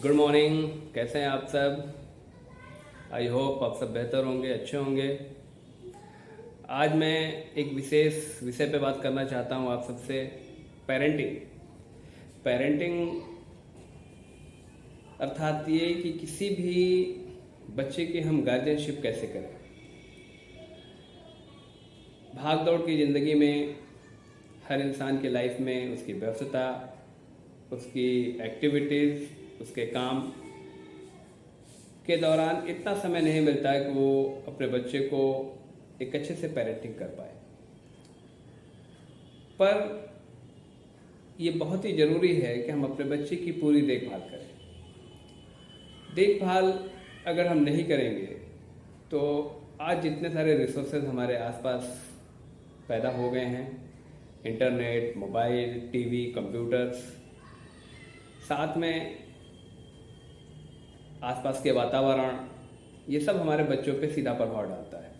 Good morning. कैसे हैं आप सब? आई होप आप सब बेहतर होंगे, अच्छे होंगे। आज मैं एक विशेष विषय पे बात करना चाहता हूँ आप सबसे। पेरेंटिंग। पेरेंटिंग अर्थात ये कि किसी भी बच्चे की हम गार्जियनशिप कैसे करें। भाग दौड़ की ज़िंदगी में हर इंसान की लाइफ में उसकी व्यस्तता, उसकी एक्टिविटीज़, उसके काम के दौरान इतना समय नहीं मिलता है कि वो अपने बच्चे को एक अच्छे से पेरेंटिंग कर पाए। पर ये बहुत ही ज़रूरी है कि हम अपने बच्चे की पूरी देखभाल करें। देखभाल अगर हम नहीं करेंगे तो आज जितने सारे रिसोर्सेज हमारे आसपास पैदा हो गए हैं, इंटरनेट, मोबाइल, टीवी, कंप्यूटर्स, साथ में आसपास के वातावरण, ये सब हमारे बच्चों पे सीधा प्रभाव डालता है।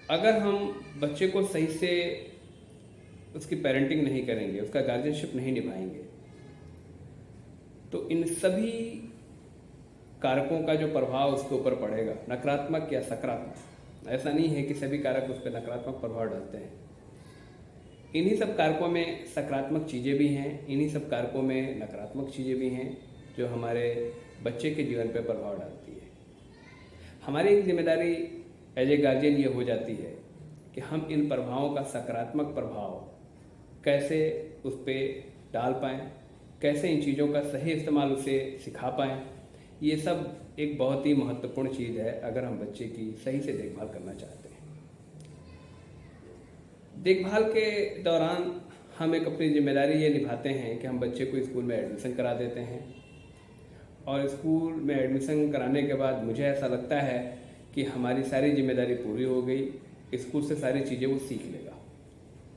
अगर हम बच्चे को सही से उसकी पेरेंटिंग नहीं करेंगे, उसका गार्जियनशिप नहीं निभाएंगे, तो इन सभी कारकों का जो प्रभाव उसके ऊपर पड़ेगा, नकारात्मक या सकारात्मक, ऐसा नहीं है कि सभी कारक उस पर नकारात्मक प्रभाव डालते हैं। इन्हीं सब कारकों में सकारात्मक चीज़ें भी हैं, इन्हीं सब कारकों में नकारात्मक चीज़ें भी हैं जो हमारे बच्चे के जीवन पर प्रभाव डालती है। हमारी एक जिम्मेदारी एज ए गार्जियन ये हो जाती है कि हम इन प्रभावों का सकारात्मक प्रभाव कैसे उस पर डाल पाएँ, कैसे इन चीज़ों का सही इस्तेमाल उसे सिखा पाएँ। ये सब एक बहुत ही महत्वपूर्ण चीज़ है अगर हम बच्चे की सही से देखभाल करना चाहते हैं। देखभाल के दौरान हम एक अपनी जिम्मेदारी ये निभाते हैं कि हम बच्चे को स्कूल में एडमिशन करा देते हैं, और स्कूल में एडमिशन कराने के बाद मुझे ऐसा लगता है कि हमारी सारी जिम्मेदारी पूरी हो गई। स्कूल से सारी चीज़ें वो सीख लेगा।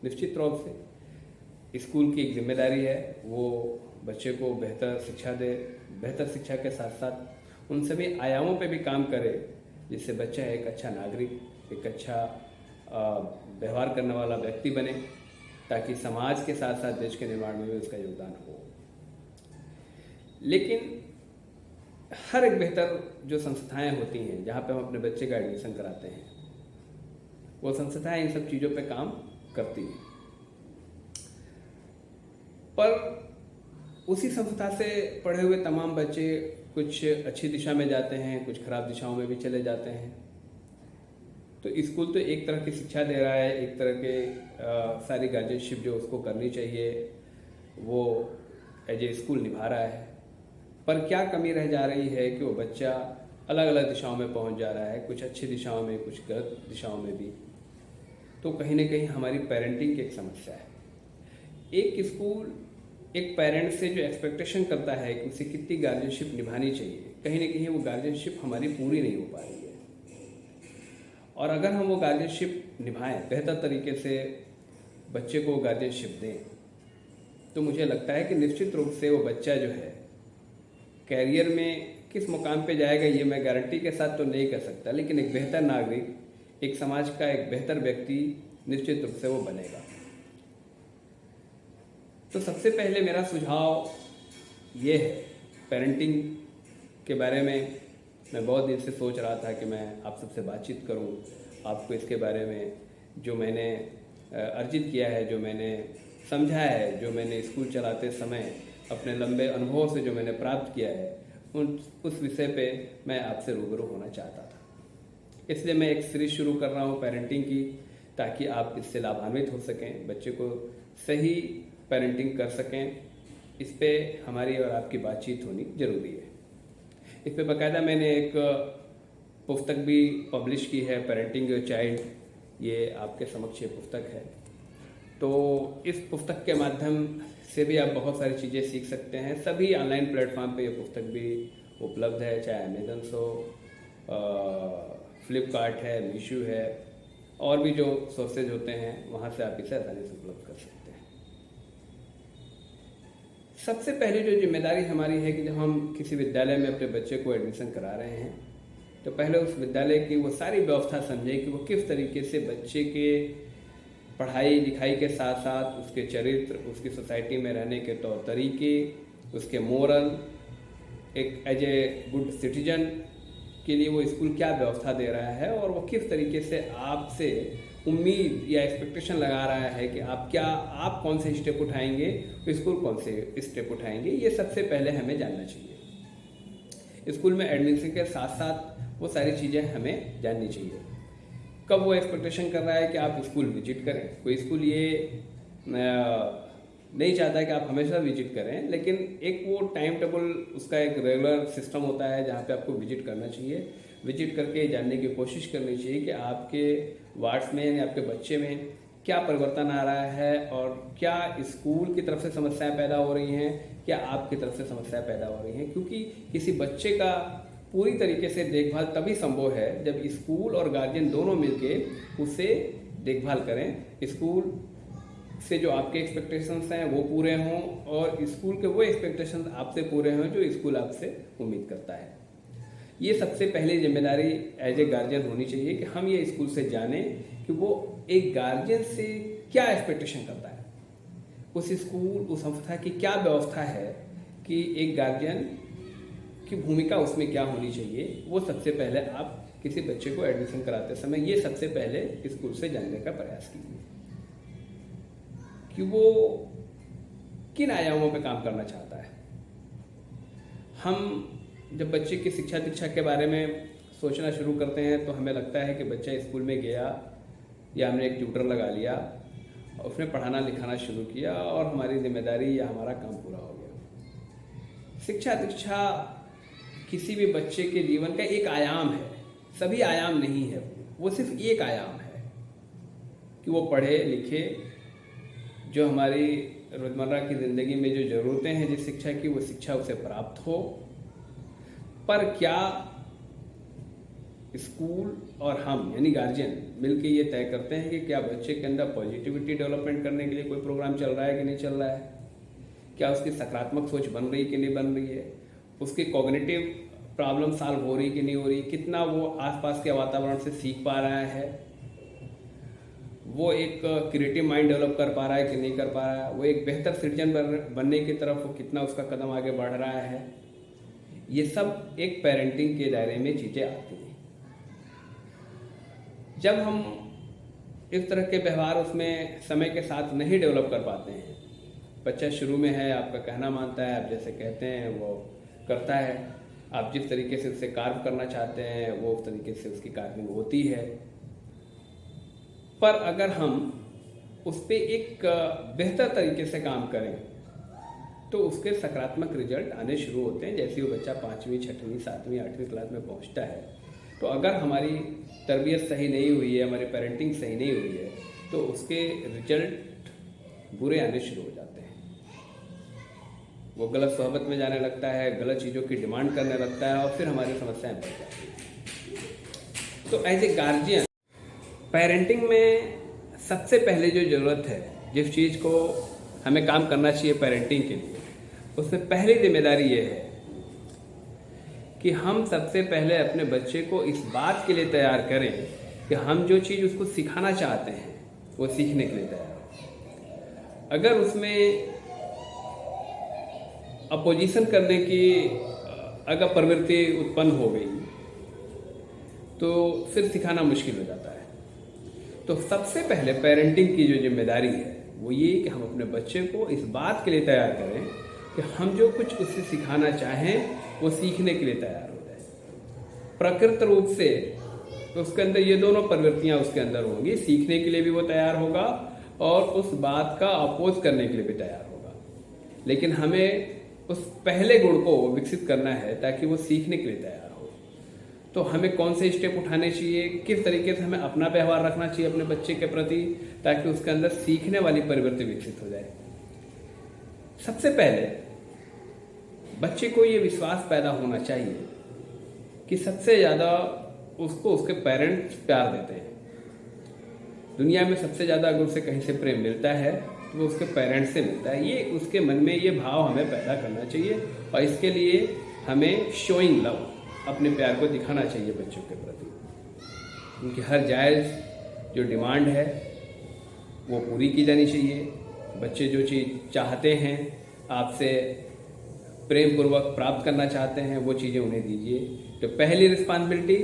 निश्चित रूप से स्कूल की एक जिम्मेदारी है वो बच्चे को बेहतर शिक्षा दे, बेहतर शिक्षा के साथ साथ उन सभी आयामों पे भी काम करे जिससे बच्चा एक अच्छा नागरिक, एक अच्छा व्यवहार करने वाला व्यक्ति बने, ताकि समाज के साथ साथ देश के निर्माण में भी उसका योगदान हो। लेकिन हर एक बेहतर जो संस्थाएं होती हैं जहाँ पे हम अपने बच्चे का एडमिशन कराते हैं, वो संस्थाएं इन सब चीज़ों पे काम करती हैं। पर उसी संस्था से पढ़े हुए तमाम बच्चे कुछ अच्छी दिशा में जाते हैं, कुछ खराब दिशाओं में भी चले जाते हैं। तो स्कूल तो एक तरह की शिक्षा दे रहा है, एक तरह के सारी गार्जियनशिप जो उसको करनी चाहिए वो एज ए स्कूल निभा रहा है। पर क्या कमी रह जा रही है कि वो बच्चा अलग अलग दिशाओं में पहुंच जा रहा है, कुछ अच्छी दिशाओं में, कुछ गलत दिशाओं में भी। तो कहीं ना कहीं हमारी पेरेंटिंग की एक समस्या है। एक स्कूल एक पेरेंट से जो एक्सपेक्टेशन करता है कि उसे कितनी गार्जियनशिप निभानी चाहिए, कहीं ना कहीं वो गार्जियनशिप हमारी पूरी नहीं हो पा रही है। और अगर हम वो गार्जियनशिप निभाएं, बेहतर तरीके से बच्चे को गार्जियनशिप दें, तो मुझे लगता है कि निश्चित रूप से वो बच्चा जो है कैरियर में किस मुकाम पे जाएगा ये मैं गारंटी के साथ तो नहीं कह सकता, लेकिन एक बेहतर नागरिक, एक समाज का एक बेहतर व्यक्ति निश्चित रूप से वो बनेगा। तो सबसे पहले मेरा सुझाव ये है, पेरेंटिंग के बारे में मैं बहुत दिन से सोच रहा था कि मैं आप सबसे बातचीत करूं, आपको इसके बारे में जो मैंने अर्जित किया है, जो मैंने समझा है, जो मैंने स्कूल चलाते समय अपने लंबे अनुभव से जो मैंने प्राप्त किया है, उस विषय पे मैं आपसे रूबरू होना चाहता था। इसलिए मैं एक सीरीज शुरू कर रहा हूँ पेरेंटिंग की, ताकि आप इससे लाभान्वित हो सकें, बच्चे को सही पेरेंटिंग कर सकें। इस पे हमारी और आपकी बातचीत होनी जरूरी है। इस पे बाकायदा मैंने एक पुस्तक भी पब्लिश की है, पेरेंटिंग योर चाइल्ड। ये आपके समक्ष ये पुस्तक है। तो इस पुस्तक के माध्यम से भी आप बहुत सारी चीज़ें सीख सकते हैं। सभी ऑनलाइन प्लेटफॉर्म पे ये पुस्तक भी उपलब्ध है, चाहे अमेजन हो, फ्लिपकार्ट है, मीशो है, और भी जो सोर्सेज होते हैं वहाँ से आप इसे आसानी से उपलब्ध कर सकते हैं। सबसे पहले जो जिम्मेदारी हमारी है कि जब हम किसी विद्यालय में अपने बच्चे को एडमिशन करा रहे हैं, तो पहले उस विद्यालय की वो सारी व्यवस्था समझें कि वो किस तरीके से बच्चे के पढ़ाई लिखाई के साथ साथ उसके चरित्र, उसकी सोसाइटी में रहने के तौर तरीके, उसके मोरल, एक एज ए गुड सिटीजन के लिए वो स्कूल क्या व्यवस्था दे रहा है और वो किस तरीके से आपसे उम्मीद या एक्सपेक्टेशन लगा रहा है कि आप कौन से स्टेप उठाएंगे, स्कूल कौन से स्टेप उठाएंगे, ये सबसे पहले हमें जानना चाहिए। स्कूल में एडमिशन के साथ साथ वो सारी चीज़ें हमें जाननी चाहिए। कब वो एक्सपेक्टेशन कर रहा है कि आप स्कूल विजिट करें, कोई स्कूल ये नहीं चाहता है कि आप हमेशा विजिट करें, लेकिन एक वो टाइम टेबल, उसका एक रेगुलर सिस्टम होता है जहाँ पे आपको विजिट करना चाहिए। विजिट करके जानने की कोशिश करनी चाहिए कि आपके वार्ड्स में यानी आपके बच्चे में क्या परिवर्तन आ रहा है और क्या स्कूल की तरफ से समस्याएं पैदा हो रही हैं, क्या आपकी तरफ से समस्याएं पैदा हो रही हैं। क्योंकि किसी बच्चे का पूरी तरीके से देखभाल तभी संभव है जब स्कूल और गार्जियन दोनों मिलके उसे देखभाल करें। स्कूल से जो आपके एक्सपेक्टेशंस हैं वो पूरे हों और स्कूल के वो एक्सपेक्टेशंस आपसे पूरे हों जो स्कूल आपसे उम्मीद करता है। ये सबसे पहली जिम्मेदारी एज ए गार्जियन होनी चाहिए कि हम ये स्कूल से जानें कि वो एक गार्जियन से क्या एक्सपेक्टेशन करता है, उस स्कूल, उस संस्था की क्या व्यवस्था है कि एक गार्जियन की भूमिका उसमें क्या होनी चाहिए। वो सबसे पहले आप किसी बच्चे को एडमिशन कराते समय ये सबसे पहले स्कूल से जानने का प्रयास कीजिए कि वो किन आयामों पे काम करना चाहता है। हम जब बच्चे की शिक्षा दीक्षा के बारे में सोचना शुरू करते हैं तो हमें लगता है कि बच्चा स्कूल में गया या हमने एक ट्यूटर लगा लिया, उसने पढ़ाना लिखाना शुरू किया और हमारी जिम्मेदारी या हमारा काम पूरा हो गया। शिक्षा दीक्षा किसी भी बच्चे के जीवन का एक आयाम है, सभी आयाम नहीं है, वो सिर्फ एक आयाम है कि वो पढ़े लिखे, जो हमारी रोजमर्रा की ज़िंदगी में जो ज़रूरतें हैं जिस शिक्षा की, वो शिक्षा उसे प्राप्त हो। पर क्या स्कूल और हम यानी गार्जियन मिलकर ये तय करते हैं कि क्या बच्चे के अंदर पॉजिटिविटी डेवलपमेंट करने के लिए कोई प्रोग्राम चल रहा है कि नहीं चल रहा है, क्या उसकी सकारात्मक सोच बन रही कि नहीं बन रही है, उसकी कॉग्निटिव प्रॉब्लम सॉल्व हो रही कि नहीं हो रही, कितना वो आसपास के वातावरण से सीख पा रहा है, वो एक क्रिएटिव माइंड डेवलप कर पा रहा है कि नहीं कर पा रहा है, वो एक बेहतर सिटीजन बनने की तरफ वो कितना उसका कदम आगे बढ़ रहा है। ये सब एक पेरेंटिंग के दायरे में चीज़ें आती हैं। जब हम इस तरह के व्यवहार उसमें समय के साथ नहीं डेवलप कर पाते हैं, बच्चा शुरू में है, आपका कहना मानता है, आप जैसे कहते हैं वो करता है, आप जिस तरीके से उससे कार्य करना चाहते हैं वो उस तरीके से उसकी कार्विंग होती है। पर अगर हम उस पर एक बेहतर तरीके से काम करें तो उसके सकारात्मक रिजल्ट आने शुरू होते हैं। जैसे वो बच्चा 5वीं 6वीं 7वीं 8वीं क्लास में पहुंचता है तो अगर हमारी तरबियत सही नहीं हुई है, हमारी पेरेंटिंग सही नहीं हुई है, तो उसके रिजल्ट बुरे आने शुरू हो जाते हैं। वो गलत सोहबत में जाने लगता है, गलत चीज़ों की डिमांड करने लगता है और फिर हमारी समस्याएं बढ़ जाती हैं। तो एज ए गार्जियन पेरेंटिंग में सबसे पहले जो ज़रूरत है, जिस चीज़ को हमें काम करना चाहिए पेरेंटिंग के लिए, उसमें पहली जिम्मेदारी ये है कि हम सबसे पहले अपने बच्चे को इस बात के लिए तैयार करें कि हम जो चीज़ उसको सिखाना चाहते हैं वो सीखने के लिए तैयार हो। अगर उसमें अपोजिशन करने की अगर प्रवृत्ति उत्पन्न हो गई तो फिर सिखाना मुश्किल हो जाता है। तो सबसे पहले पेरेंटिंग की जो जिम्मेदारी है वो ये कि हम अपने बच्चे को इस बात के लिए तैयार करें कि हम जो कुछ उससे सिखाना चाहें वो सीखने के लिए तैयार हो जाए। प्रकृत रूप से तो उसके अंदर ये दोनों प्रवृत्तियां उसके अंदर होंगी, सीखने के लिए भी वो तैयार होगा और उस बात का अपोज करने के लिए भी तैयार होगा। लेकिन हमें उस पहले गुण को विकसित करना है ताकि वो सीखने के लिए तैयार हो। तो हमें कौन से स्टेप उठाने चाहिए, किस तरीके से हमें अपना व्यवहार रखना चाहिए अपने बच्चे के प्रति ताकि उसके अंदर सीखने वाली प्रवृत्ति विकसित हो जाए। सबसे पहले बच्चे को ये विश्वास पैदा होना चाहिए कि सबसे ज़्यादा उसको उसके पेरेंट्स प्यार देते हैं। दुनिया में सबसे ज़्यादा अगर उसे कहीं से प्रेम मिलता है तो वो उसके पेरेंट्स से मिलता है। ये उसके मन में ये भाव हमें पैदा करना चाहिए और इसके लिए हमें शोइंग लव, अपने प्यार को दिखाना चाहिए बच्चों के प्रति। उनकी हर जायज़ जो डिमांड है वो पूरी की जानी चाहिए। बच्चे जो चीज़ चाहते हैं आपसे प्रेम पूर्वक प्राप्त करना चाहते हैं वो चीज़ें उन्हें दीजिए। तो पहली रिस्पॉन्सिबिलिटी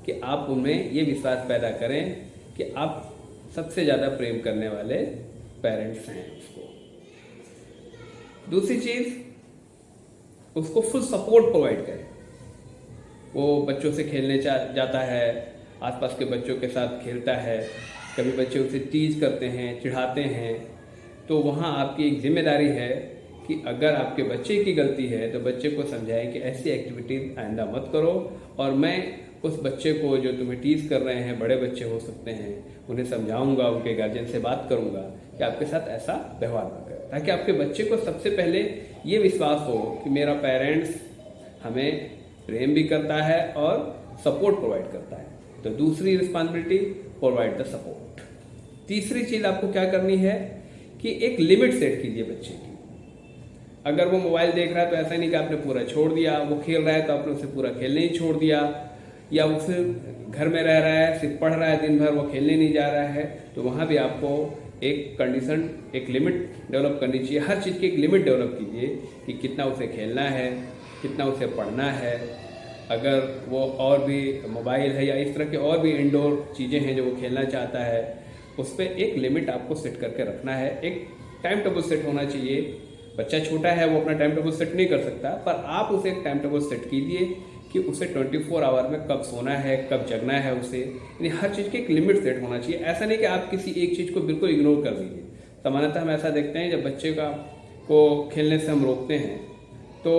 कि आप उनमें ये विश्वास पैदा करें कि आप सबसे ज़्यादा प्रेम करने वाले पेरेंट्स हैं उसको। दूसरी चीज़, उसको फुल सपोर्ट प्रोवाइड करें। वो बच्चों से खेलने जाता है, आसपास के बच्चों के साथ खेलता है, कभी बच्चे उसे टीज करते हैं, चिढ़ाते हैं, तो वहाँ आपकी एक जिम्मेदारी है कि अगर आपके बच्चे की गलती है तो बच्चे को समझाएं कि ऐसी एक्टिविटीज़ आइंदा मत करो, और मैं उस बच्चे को जो तुम्हें टीज कर रहे हैं, बड़े बच्चे हो सकते हैं, उन्हें समझाऊंगा, उनके गार्जियन से बात करूंगा कि आपके साथ ऐसा व्यवहार ना करें, ताकि आपके बच्चे को सबसे पहले ये विश्वास हो कि मेरा पेरेंट्स हमें प्रेम भी करता है और सपोर्ट प्रोवाइड करता है। तो दूसरी रिस्पॉन्सिबिलिटी, प्रोवाइड द सपोर्ट। तीसरी चीज़ आपको क्या करनी है कि एक लिमिट सेट कीजिए बच्चे की। अगर वो मोबाइल देख रहा है तो ऐसा नहीं कि आपने पूरा छोड़ दिया, वो खेल रहा है तो आपने उसे पूरा खेलने ही छोड़ दिया, या उसे घर में रह रहा है, सिर्फ पढ़ रहा है दिन भर, वो खेलने नहीं जा रहा है, तो वहाँ भी आपको एक कंडीशन, एक लिमिट डेवलप करनी चाहिए। हर चीज़ की एक लिमिट डेवलप कीजिए कि कितना उसे खेलना है, कितना उसे पढ़ना है। अगर वो और भी मोबाइल है या इस तरह के और भी इंडोर चीज़ें हैं जो वो खेलना चाहता है, उस पर एक लिमिट आपको सेट करके रखना है। एक टाइम टेबल सेट होना चाहिए। बच्चा छोटा है, वो अपना टाइम टेबल सेट नहीं कर सकता, पर आप उसे एक टाइम टेबल सेट कीजिए कि उसे 24 आवर में कब सोना है, कब जगना है उसे, यानी हर चीज़ की एक लिमिट सेट होना चाहिए। ऐसा नहीं कि आप किसी एक चीज़ को बिल्कुल इग्नोर कर दीजिए। सामान्यतः हम ऐसा देखते हैं, जब बच्चे को खेलने से हम रोकते हैं तो,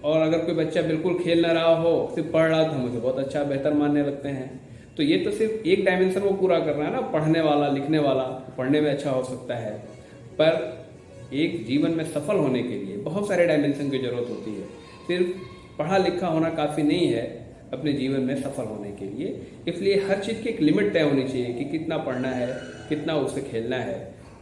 और अगर कोई बच्चा बिल्कुल खेल ना रहा हो, सिर्फ पढ़ रहा, तो हम उसे बहुत अच्छा बेहतर मानने लगते हैं। तो ये तो सिर्फ एक डायमेंशन वो पूरा कर रहा है ना, पढ़ने वाला, लिखने वाला, पढ़ने में अच्छा हो सकता है, पर एक जीवन में सफल होने के लिए बहुत सारे डायमेंशन की जरूरत होती है। सिर्फ पढ़ा लिखा होना काफ़ी नहीं है अपने जीवन में सफल होने के लिए। इसलिए हर चीज़ की एक लिमिट तय होनी चाहिए कि कितना पढ़ना है, कितना उसे खेलना है,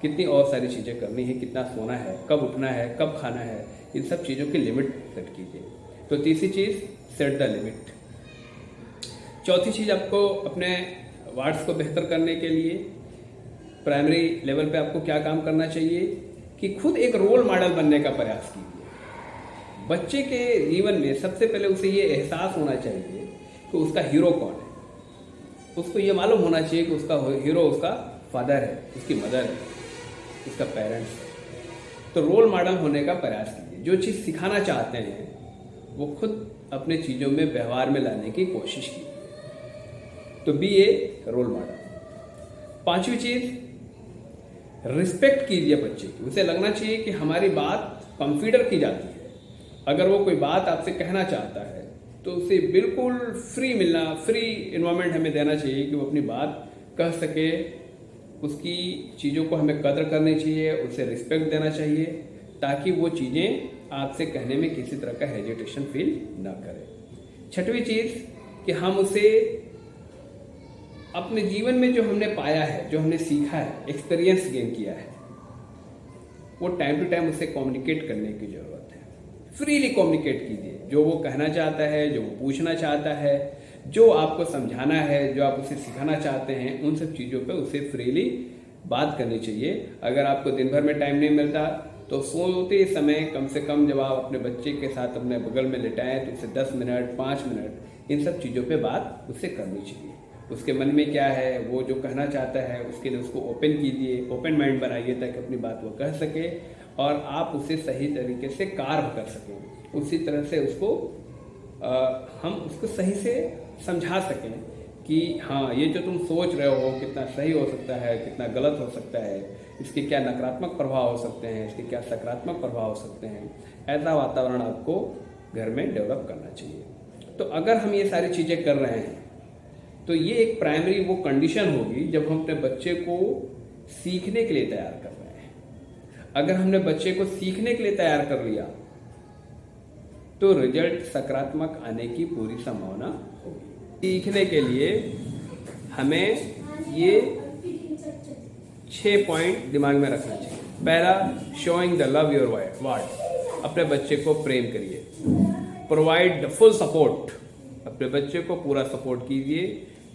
कितनी और सारी चीज़ें करनी है, कितना सोना है, कब उठना है, कब खाना है, इन सब चीज़ों की लिमिट सेट कीजिए। तो तीसरी चीज़, सेट द लिमिट। चौथी चीज़, आपको अपने वार्ड्स को बेहतर करने के लिए प्राइमरी लेवल पे आपको क्या काम करना चाहिए कि खुद एक रोल मॉडल बनने का प्रयास कीजिए। बच्चे के जीवन में सबसे पहले उसे ये एहसास होना चाहिए कि उसका हीरो कौन है। उसको ये मालूम होना चाहिए कि उसका हीरो उसका फादर है, उसकी मदर है, उसका पेरेंट्स है। तो रोल मॉडल होने का प्रयास कीजिए। जो चीज़ सिखाना चाहते हैं वो खुद अपने चीज़ों में व्यवहार में लाने की कोशिश कीजिए। तो बी ए रोल मॉडल। पांचवी चीज़, रिस्पेक्ट कीजिए बच्चे की। उसे लगना चाहिए कि हमारी बात कंसीडर की जाती है। अगर वो कोई बात आपसे कहना चाहता है तो उसे बिल्कुल फ्री इन्वायरमेंट हमें देना चाहिए कि वो अपनी बात कह सके। उसकी चीज़ों को हमें कदर करनी चाहिए, उसे रिस्पेक्ट देना चाहिए, ताकि वो चीज़ें आपसे कहने में किसी तरह का हेजिटेशन फील ना करे। छठवीं चीज़ कि हम उसे अपने जीवन में जो हमने पाया है, जो हमने सीखा है, एक्सपीरियंस गेन किया है, वो टाइम टू टाइम उसे कम्युनिकेट करने की ज़रूरत है। फ्रीली कम्युनिकेट कीजिए। जो वो कहना चाहता है, जो वो पूछना चाहता है, जो आपको समझाना है, जो आप उसे सिखाना चाहते हैं, उन सब चीज़ों पे उसे फ्रीली बात करनी चाहिए। अगर आपको दिन भर में टाइम नहीं मिलता तो सोते समय कम से कम जब आप अपने बच्चे के साथ अपने बगल में लेटाएं तो उसे 10 मिनट, 5 मिनट इन सब चीज़ों पे बात उससे करनी चाहिए। उसके मन में क्या है, वो जो कहना चाहता है, उसके लिए उसको ओपन कीजिए, ओपन माइंड बनाइए, ताकि अपनी बात वो कह सके और आप उसे सही तरीके से कार्य कर सकें। उसी तरह से उसको हम उसको सही से समझा सकें कि हाँ, ये जो तुम सोच रहे हो कितना सही हो सकता है, कितना गलत हो सकता है, इसके क्या नकारात्मक प्रभाव हो सकते हैं, इसके क्या सकारात्मक प्रभाव हो सकते हैं। ऐसा वातावरण आपको घर में डेवलप करना चाहिए। तो अगर हम ये सारी चीज़ें कर रहे हैं तो ये एक प्राइमरी वो कंडीशन होगी जब हम अपने बच्चे को सीखने के लिए तैयार कर रहे हैं। अगर हमने बच्चे को सीखने के लिए तैयार कर लिया तो रिजल्ट सकारात्मक आने की पूरी संभावना होगी। सीखने के लिए हमें ये 6 पॉइंट दिमाग में रखना चाहिए। पहला, showing the love your ward. अपने बच्चे को प्रेम करिए। Provide the full support. अपने बच्चे को पूरा सपोर्ट कीजिए।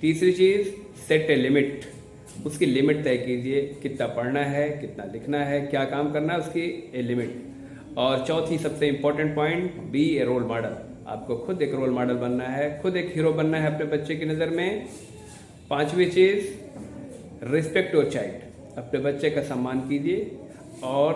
तीसरी चीज़, सेट ए लिमिट। उसकी लिमिट तय कीजिए, कितना पढ़ना है, कितना लिखना है, क्या काम करना है, उसकी ए लिमिट। और चौथी सबसे इम्पोर्टेंट पॉइंट, बी ए रोल मॉडल। आपको खुद एक रोल मॉडल बनना है, खुद एक हीरो बनना है अपने बच्चे की नज़र में। पांचवी चीज़, रिस्पेक्ट योर चाइल्ड। अपने बच्चे का सम्मान कीजिए और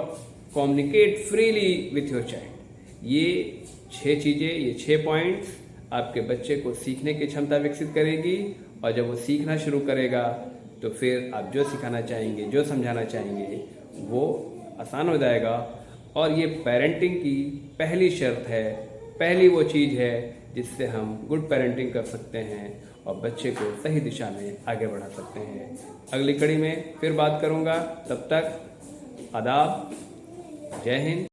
communicate freely with your child. ये 6 चीज़ें, ये 6 पॉइंट्स आपके बच्चे को सीखने की क्षमता विकसित करेगी। और जब वो सीखना शुरू करेगा तो फिर आप जो सिखाना चाहेंगे, जो समझाना चाहेंगे, वो आसान हो जाएगा। और ये पेरेंटिंग की पहली शर्त है, पहली वो चीज़ है जिससे हम गुड पेरेंटिंग कर सकते हैं और बच्चे को सही दिशा में आगे बढ़ा सकते हैं। अगली कड़ी में फिर बात करूँगा, तब तक आदाब, जय हिंद,